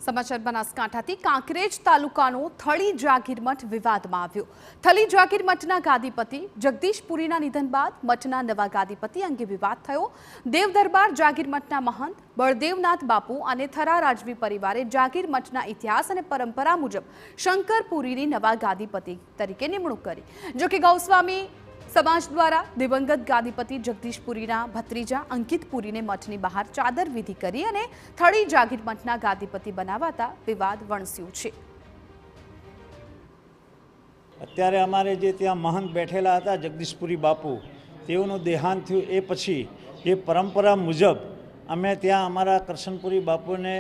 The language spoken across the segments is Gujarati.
સમાચાર બનાસકાંઠાથી કાંકરેજ તાલુકાનો થળી જાગીર મઠ વિવાદમાં આવ્યો। થળી જાગીર મઠના ગાદીપતિ જગદીશ પુરીના નિધન બાદ મઠના નવા ગાદીપતિ અંગે વિવાદ થયો। દેવ દરબાર જાગીર મઠના મહંત બળદેવનાથ બાપુ અને થરા રાજવી પરિવારે જાગીર મઠના ઇતિહાસ અને પરંપરા મુજબ શંકર પુરીની નવા ગાદીપતિ તરીકે નિમણૂક કરી। જો કે ગૌસ્વામી समाज द्वारा दिवंगत गादीपति जगदीश पुरीना भत्रीजा अंकित पुरी ने मठनी बहार चादर विधि करी अने थड़ी जागीर मठना गादीपति बनावाता विवाद वणस्यो छे। अत्यारे अमारे जे त्यां महंत बैठेला हता जगदीशपुरी बापू तेओनुं देहांत थयुं ए पछी जे परंपरा मुजब अमे त्यां अमारा कृष्णपुरी बापूने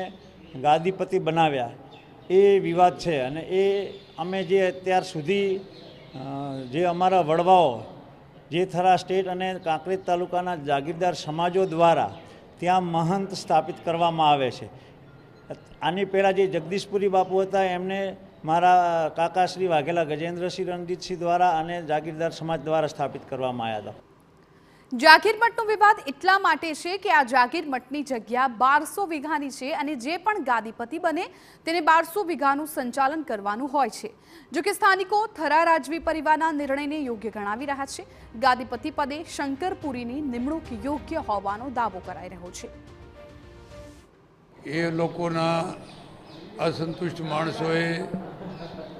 गादीपति बनाव्या ए विवाद छे अने ए अमे जे अत्यार सुधी जे अमारा वडवाओ जे थरा स्टेट अने कांकरेज तालुकाना जागीरदार समाजों द्वारा त्यां महंत स्थापित करवामां आवे छे। आनी पहेला जे जगदीशपुरी बापू हता एमने मारा काका श्री वाघेला गजेन्द्रसिंह रणजीतसिंह द्वारा अने जागीरदार समाज द्वारा स्थापित करवामां आव्या हता। जागीर मठनो विवाद એટલા માટે છે કે આ જાગીર મઠની જગ્યા 1200 વીઘાની છે અને જે પણ ગાદીપતિ બને તેને 1200 વીઘાનું સંચાલન કરવાનું હોય છે। જો કે સ્થાનિકો થરા રાજવી પરિવારના નિર્ણયને યોગ્ય ગણાવી રહ્યા છે। ગાદીપતિ પદે શંકર પુરીની નિમણૂક યોગ્ય હોવાનો દાવો કરાઈ રહ્યો છે। એ લોકોના અસંતુષ્ટ માણસોએ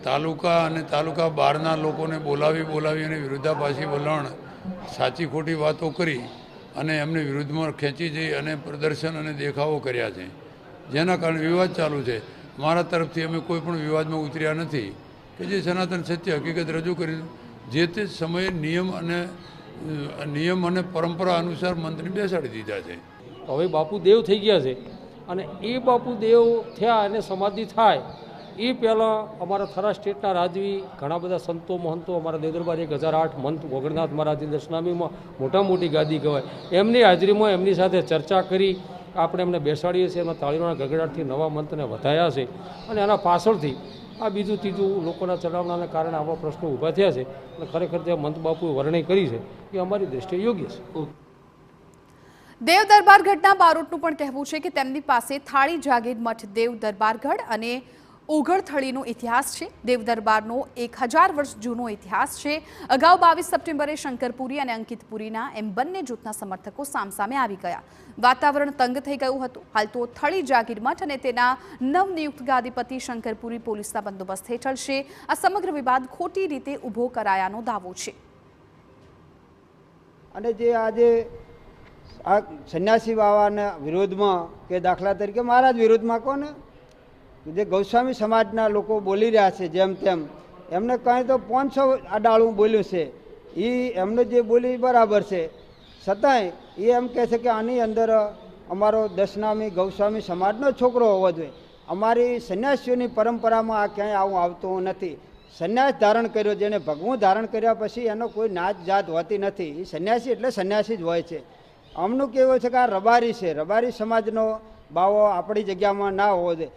તાલુકા અને તાલુકા બહારના લોકોને બોલાવી અને વિરોધાભાસી વલણ साची खोटी बातों करी अने एमने विरुद्ध में खेंची जई अने प्रदर्शन अने देखावो कर्या छे, जेना कारण विवाद चालू है। अमारा तरफथी अमे कोईपण विवाद में उतर्या नथी कि जे सनातन सत्य हकीकत रजू करी जे ते समये नियम अने परंपरा अनुसार मंत्री बेसाड़ी दीधा छे। हवे बापू देव थई गया छे अने ए बापू देव थया अने समाधि थाय એ પહેલાં અમારા થરા સ્ટેટના રાજવી ઘણા બધા સંતો મહંતો અમારા દેવદરબાર 1008 મંત વગરનાથ મહારાજની દર્શનામીમાં મોટા મોટી ગાદી કહેવાય એમની હાજરીમાં એમની સાથે ચર્ચા કરી આપણે એમને બેસાડીએ છીએ। એમાં તાળીઓના ગગડાટથી નવા મંતને વધાયા છે અને આના પાછળથી આ બીજું ત્રીજું લોકોના ચડાવણાના કારણે આવા પ્રશ્નો ઊભા થયા છે અને ખરેખર જે મંત બાપુએ વર્ણન કરી છે એ અમારી દૃષ્ટિએ યોગ્ય છે। देव दरबारगढ़ना बारोटનું પણ કહેવું છે કે તેમની પાસે થાળી જાગીર મઠ દેવ દરબારગઢ અને ઓગળથળીનો ઇતિહાસ છે। દેવ દરબારનો 1000 વર્ષ જૂનો ઇતિહાસ છે। અગાઉ 22 સપ્ટેમ્બરે શંકરપુરી અને અંકિતપુરીના એમ બંને જૂથના સમર્થકો સામસામે આવી ગયા। વાતાવરણ તંગ થઈ ગયું હતું। હાલ તો થળી જાગીર મઠ અને તેના નવનિયુક્ત ગાદીપતિ શંકરપુરી પોલીસના બંદોબસ્ત હેઠળ છે। આ સમગ્ર વિવાદ ખોટી રીતે ઊભો કરાયાનો દાવો છે। અને જે આજે આ સન્યાસી બાવાના વિરોધમાં કે દાખલા તરીકે મહારાજ વિરોધમાં કોને જે ગૌસ્વામી સમાજના લોકો બોલી રહ્યા છે જેમ તેમ એમને કંઈ તો 500 આડાળું બોલ્યું છે એ એમને જે બોલી બરાબર છે છતાંય એ એમ કહે છે કે આની અંદર અમારો દશનામી ગૌસ્વામી સમાજનો છોકરો હોવો જોઈએ। અમારી સન્યાસીઓની પરંપરામાં આ ક્યાંય આવું આવતું નથી। સન્યાસ ધારણ કર્યો જેને ભગવું ધારણ કર્યા પછી એનો કોઈ નાત જાત હોતી નથી। એ સન્યાસી એટલે સન્યાસી જ હોય છે। અમનું કેવું છે કે આ રબારી છે, રબારી સમાજનો બાવો આપણી જગ્યામાં ના હોવો જોઈએ।